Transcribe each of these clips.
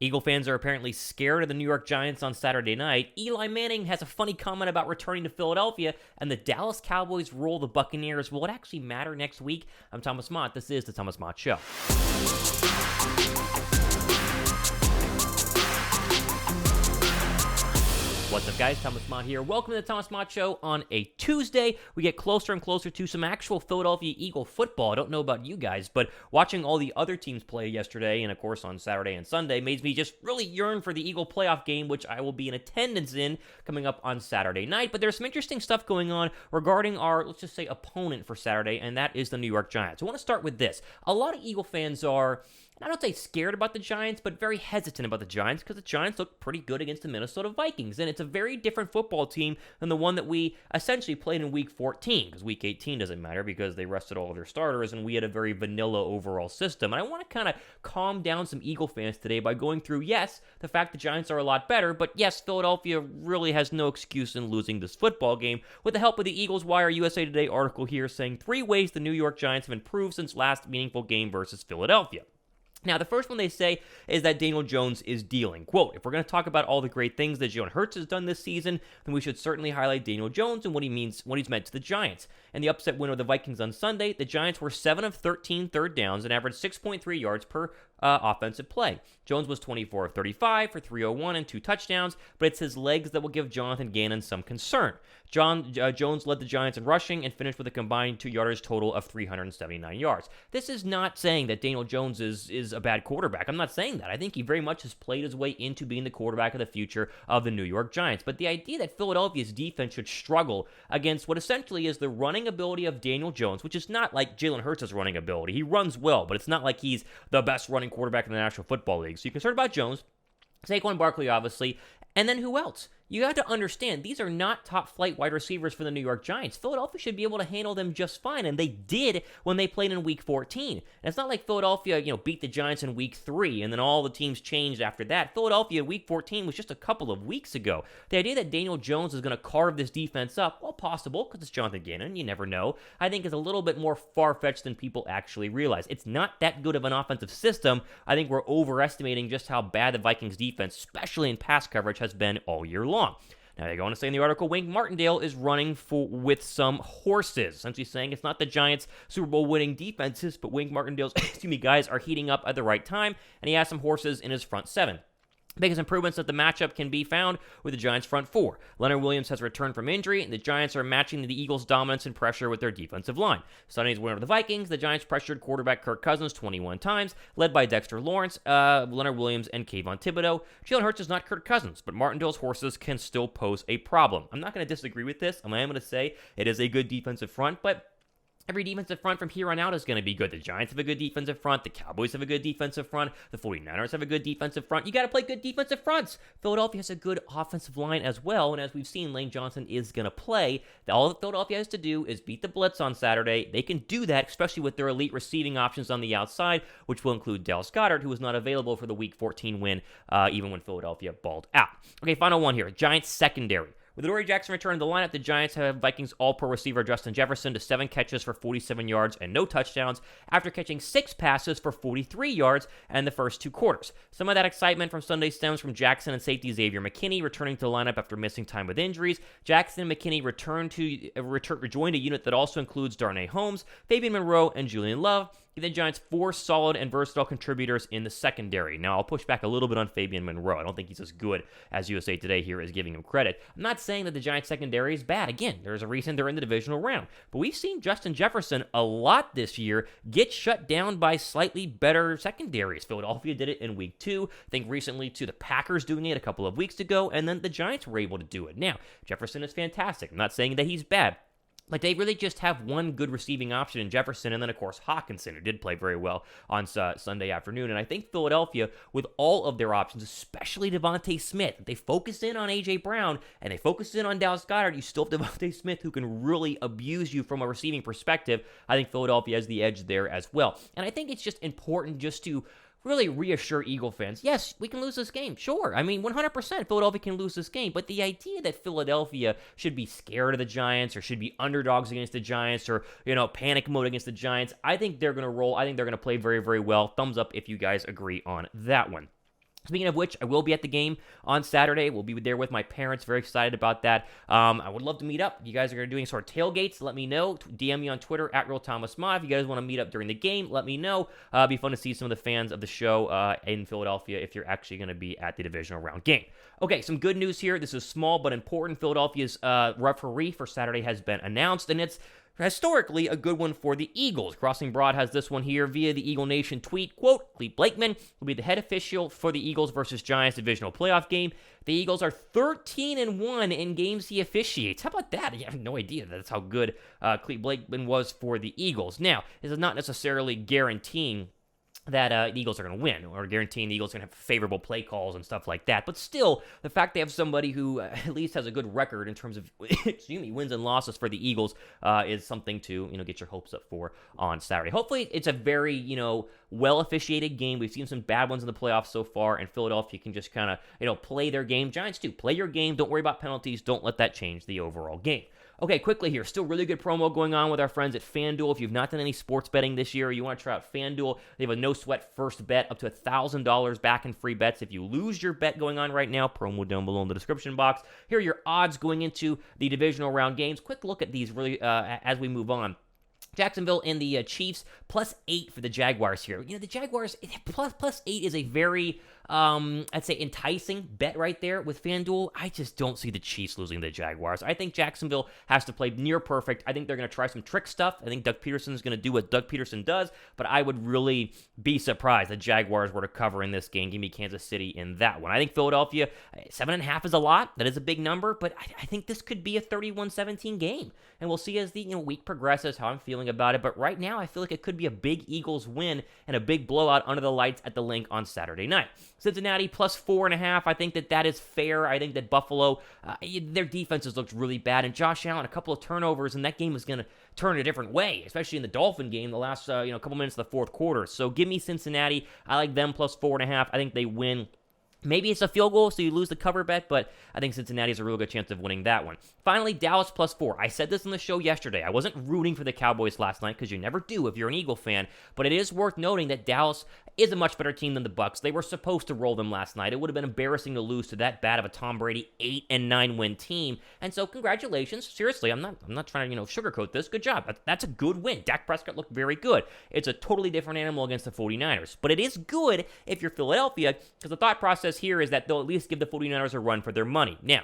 Eagle fans are apparently scared of the New York Giants on Saturday night. Eli Manning has a funny comment about returning to Philadelphia, and the Dallas Cowboys roll the Buccaneers. Will it actually matter next week? I'm Thomas Mott. This is the Thomas Mott Show. What's up, guys? Thomas Mott here. Welcome to the Thomas Mott Show on a Tuesday. We get closer and closer to some actual Philadelphia Eagle football. I don't know about you guys, but watching all the other teams play yesterday and, of course, on Saturday and Sunday made me just really yearn for the Eagle playoff game, which I will be in attendance in coming up on Saturday night. But there's some interesting stuff going on regarding our, let's just say, opponent for Saturday, and that is the New York Giants. I want to start with this. A lot of Eagle fans are, I don't say scared about the Giants, but very hesitant about the Giants because the Giants look pretty good against the Minnesota Vikings. And it's a very different football team than the one that we essentially played in Week 14, because Week 18 doesn't matter because they rested all of their starters and we had a very vanilla overall system. And I want to kind of calm down some Eagle fans today by going through, yes, the fact the Giants are a lot better, but yes, Philadelphia really has no excuse in losing this football game, with the help of the Eagles Wire USA Today article here saying 3 ways the New York Giants have improved since last meaningful game versus Philadelphia. Now, the first one they say is that Daniel Jones is dealing. Quote, if we're going to talk about all the great things that Jalen Hurts has done this season, then we should certainly highlight Daniel Jones and what he's meant to the Giants. In the upset win of the Vikings on Sunday, the Giants were 7 of 13 third downs and averaged 6.3 yards per offensive play. Jones was 24 of 35 for 301 and 2 touchdowns, but it's his legs that will give Jonathan Gannon some concern. Jones led the Giants in rushing and finished with a combined 2 yardage total of 379 yards. This is not saying that Daniel Jones is a bad quarterback. I'm not saying that. I think he very much has played his way into being the quarterback of the future of the New York Giants. But the idea that Philadelphia's defense should struggle against what essentially is the running ability of Daniel Jones, which is not like Jalen Hurts' running ability. He runs well, but it's not like he's the best running quarterback in the National Football League. So you're concerned about Jones, Saquon Barkley, obviously, and then who else? You have to understand, these are not top-flight wide receivers for the New York Giants. Philadelphia should be able to handle them just fine, and they did when they played in Week 14. And it's not like Philadelphia, beat the Giants in Week 3, and then all the teams changed after that. Philadelphia in Week 14 was just a couple of weeks ago. The idea that Daniel Jones is going to carve this defense up, well, possible, because it's Jonathan Gannon, you never know, I think is a little bit more far-fetched than people actually realize. It's not that good of an offensive system. I think we're overestimating just how bad the Vikings defense, especially in pass coverage, has been all year long. Now, they go on to say in the article, Wink Martindale is running with some horses, essentially saying it's not the Giants' Super Bowl winning defenses, but Wink Martindale's guys are heating up at the right time, and he has some horses in his front 7. Biggest improvements of the matchup can be found with the Giants' front 4. Leonard Williams has returned from injury, and the Giants are matching the Eagles' dominance and pressure with their defensive line. Sunday's win over the Vikings, the Giants pressured quarterback Kirk Cousins 21 times, led by Dexter Lawrence, Leonard Williams, and Kayvon Thibodeau. Jalen Hurts is not Kirk Cousins, but Martindale's horses can still pose a problem. I'm not going to disagree with this. I am going to say it is a good defensive front, but every defensive front from here on out is going to be good. The Giants have a good defensive front. The Cowboys have a good defensive front. The 49ers have a good defensive front. You got to play good defensive fronts. Philadelphia has a good offensive line as well, and as we've seen, Lane Johnson is going to play. All that Philadelphia has to do is beat the blitz on Saturday. They can do that, especially with their elite receiving options on the outside, which will include Dallas Cowboys, who was not available for the Week 14 win, even when Philadelphia balled out. Okay, final one here. Giants secondary. With Adoree Jackson returning to the lineup, the Giants have Vikings All-Pro receiver Justin Jefferson to 7 catches for 47 yards and no touchdowns after catching 6 passes for 43 yards in the first 2 quarters. Some of that excitement from Sunday stems from Jackson and safety Xavier McKinney returning to the lineup after missing time with injuries. Jackson and McKinney rejoined a unit that also includes Darnay Holmes, Fabian Monroe, and Julian Love. Give the Giants 4 solid and versatile contributors in the secondary. Now, I'll push back a little bit on Fabian Monroe. I don't think he's as good as USA Today here is giving him credit. I'm not saying that the Giants secondary is bad. Again, there's a reason they're in the divisional round. But we've seen Justin Jefferson a lot this year get shut down by slightly better secondaries. Philadelphia did it in Week 2. I think recently to the Packers doing it a couple of weeks ago, and then the Giants were able to do it. Now, Jefferson is fantastic. I'm not saying that he's bad. Like, they really just have one good receiving option in Jefferson, and then, of course, Hockenson, who did play very well on Sunday afternoon. And I think Philadelphia, with all of their options, especially Devontae Smith, if they focus in on A.J. Brown and they focus in on Dallas Goedert, you still have Devontae Smith who can really abuse you from a receiving perspective. I think Philadelphia has the edge there as well. And I think it's just important just to really reassure Eagle fans, yes, we can lose this game. Sure. I mean, 100% Philadelphia can lose this game. But the idea that Philadelphia should be scared of the Giants or should be underdogs against the Giants or, panic mode against the Giants, I think they're going to roll. I think they're going to play very, very well. Thumbs up if you guys agree on that one. Speaking of which, I will be at the game on Saturday. We'll be there with my parents. Very excited about that. I would love to meet up. If you guys are doing sort of tailgates, let me know. DM me on Twitter at RealThomasMod. If you guys want to meet up during the game, let me know. It'd be fun to see some of the fans of the show in Philadelphia if you're actually going to be at the divisional round game. Okay, some good news here. This is small but important. Philadelphia's referee for Saturday has been announced, and it's historically a good one for the Eagles. Crossing Broad has this one here via the Eagle Nation tweet. Quote, Cleve Blakeman will be the head official for the Eagles versus Giants divisional playoff game. The Eagles are 13-1 in games he officiates. How about that? I have no idea that's how good Cleve Blakeman was for the Eagles. Now, this is not necessarily guaranteeing that the Eagles are going to win, or guaranteeing the Eagles are going to have favorable play calls and stuff like that. But still, the fact they have somebody who at least has a good record in terms of wins and losses for the Eagles is something to get your hopes up for on Saturday. Hopefully, it's a very well officiated game. We've seen some bad ones in the playoffs so far, and Philadelphia can just kind of play their game. Giants too, play your game. Don't worry about penalties. Don't let that change the overall game. Okay, quickly here. Still really good promo going on with our friends at FanDuel. If you've not done any sports betting this year or you want to try out FanDuel, they have a no-sweat first bet up to $1,000 back in free bets. If you lose your bet going on right now, promo down below in the description box. Here are your odds going into the divisional round games. Quick look at these really as we move on. Jacksonville and the Chiefs, +8 for the Jaguars here. The Jaguars, plus 8 is a very, I'd say, enticing bet right there with FanDuel. I just don't see the Chiefs losing the Jaguars. I think Jacksonville has to play near perfect. I think they're going to try some trick stuff. I think Doug Peterson is going to do what Doug Peterson does, but I would really be surprised if the Jaguars were to cover in this game. Give me Kansas City in that one. I think Philadelphia, 7.5 is a lot. That is a big number, but I think this could be a 31-17 game, and we'll see as the week progresses how I'm feeling about it. But right now, I feel like it could be a big Eagles win and a big blowout under the lights at the Link on Saturday night. Cincinnati +4.5. I think that is fair. I think that Buffalo, their defenses looked really bad, and Josh Allen, a couple of turnovers, and that game is going to turn a different way, especially in the Dolphin game the last couple minutes of the fourth quarter. So give me Cincinnati. I like them +4.5. I think they win. Maybe it's a field goal, so you lose the cover bet, but I think Cincinnati has a real good chance of winning that one. Finally, Dallas +4. I said this on the show yesterday. I wasn't rooting for the Cowboys last night, because you never do if you're an Eagle fan, but it is worth noting that Dallas is a much better team than the Bucs. They were supposed to roll them last night. It would have been embarrassing to lose to that bad of a Tom Brady 8-9 win team. And so congratulations. Seriously, I'm not trying to sugarcoat this. Good job. That's a good win. Dak Prescott looked very good. It's a totally different animal against the 49ers. But it is good if you're Philadelphia, because the thought process here is that they'll at least give the 49ers a run for their money. Now,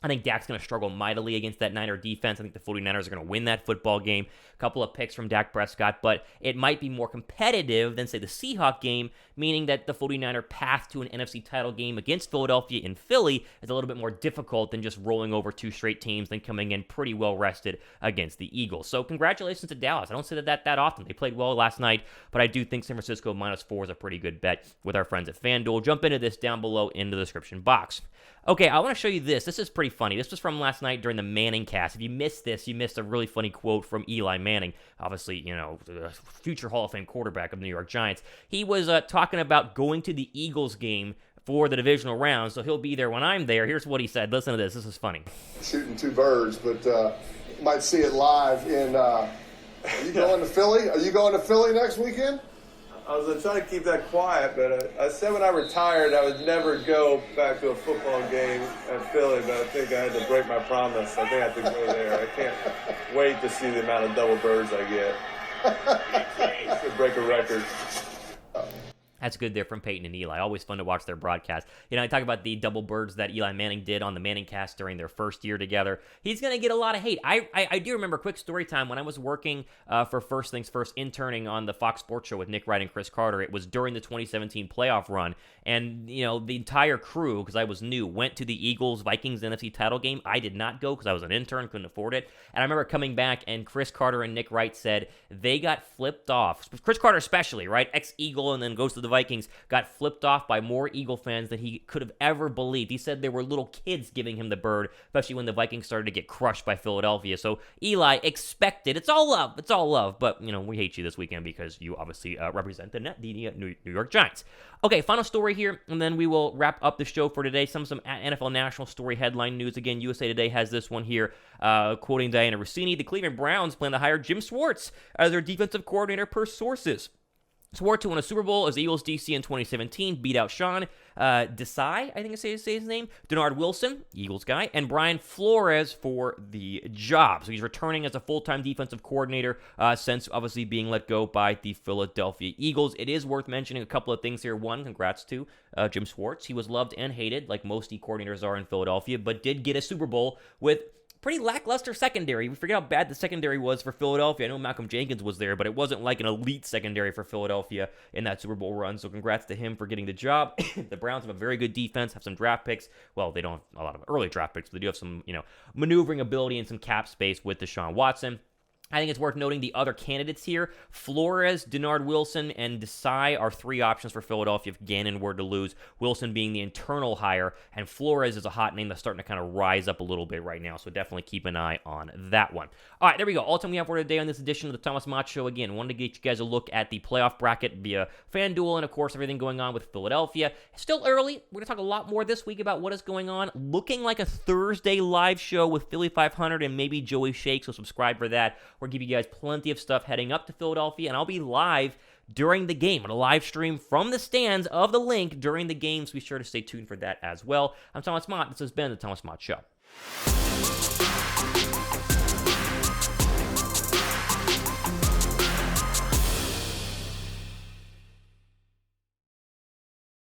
I think Dak's going to struggle mightily against that Niner defense. I think the 49ers are going to win that football game. A couple of picks from Dak Prescott, but it might be more competitive than, say, the Seahawks game, meaning that the 49er path to an NFC title game against Philadelphia in Philly is a little bit more difficult than just rolling over two straight teams and coming in pretty well rested against the Eagles. So congratulations to Dallas. I don't say that often. They played well last night, but I do think San Francisco -4 is a pretty good bet with our friends at FanDuel. Jump into this down below in the description box. Okay, I want to show you this. This is pretty funny. This was from last night during the Manning cast. If you missed this, you missed a really funny quote from Eli Manning, obviously, the future Hall of Fame quarterback of the New York Giants. He was talking about going to the Eagles game for the divisional round, so he'll be there when I'm there. Here's what he said. Listen to this. This is funny. Shooting two birds, but might see it live in are you going to Philly? Are you going to Philly next weekend? I was trying to keep that quiet, but I said when I retired I would never go back to a football game at Philly, but I think I had to break my promise. I think I have to go there. I can't wait to see the amount of double birds I get. I should break a record. That's good there from Peyton and Eli. Always fun to watch their broadcast. I talk about the double birds that Eli Manning did on the Manning cast during their first year together. He's going to get a lot of hate. I do remember, quick story time, when I was working for First Things First, interning on the Fox Sports Show with Nick Wright and Chris Carter. It was during the 2017 playoff run. And, the entire crew, because I was new, went to the Eagles-Vikings NFC title game. I did not go because I was an intern, couldn't afford it. And I remember coming back, and Chris Carter and Nick Wright said they got flipped off. Chris Carter especially, right? Ex-Eagle and then goes to the Vikings, got flipped off by more Eagle fans than he could have ever believed. He said there were little kids giving him the bird, especially when the Vikings started to get crushed by Philadelphia. So Eli, expected. It's all love. It's all love. But, we hate you this weekend because you obviously represent the New York Giants. Okay, final story here, and then we will wrap up the show for today. Some NFL national story headline news. Again, USA Today has this one here, quoting Diana Rossini. The Cleveland Browns plan to hire Jim Schwartz as their defensive coordinator per sources. Swore to win a Super Bowl as Eagles DC in 2017, beat out Sean Desai, I think I say his name, Denard Wilson, Eagles guy, and Brian Flores for the job. So he's returning as a full-time defensive coordinator since obviously being let go by the Philadelphia Eagles. It is worth mentioning a couple of things here. One, congrats to Jim Schwartz. He was loved and hated, like most D coordinators are in Philadelphia, but did get a Super Bowl with pretty lackluster secondary. We forget how bad the secondary was for Philadelphia. I know Malcolm Jenkins was there, but it wasn't like an elite secondary for Philadelphia in that Super Bowl run. So congrats to him for getting the job. The Browns have a very good defense, have some draft picks. Well, they don't have a lot of early draft picks, but they do have some, maneuvering ability and some cap space with Deshaun Watson. I think it's worth noting the other candidates here. Flores, Denard Wilson, and Desai are three options for Philadelphia if Gannon were to lose. Wilson being the internal hire, and Flores is a hot name that's starting to kind of rise up a little bit right now, so definitely keep an eye on that one. All right, there we go. All the time we have for today on this edition of the Thomas Mott Show. Again, wanted to get you guys a look at the playoff bracket via FanDuel and, of course, everything going on with Philadelphia. Still early. We're going to talk a lot more this week about what is going on. Looking like a Thursday live show with Philly 500 and maybe Joey Shake, so subscribe for that. We're going to give you guys plenty of stuff heading up to Philadelphia, and I'll be live during the game on a live stream from the stands of the Link during the game, so be sure to stay tuned for that as well. I'm Thomas Mott. This has been the Thomas Mott Show.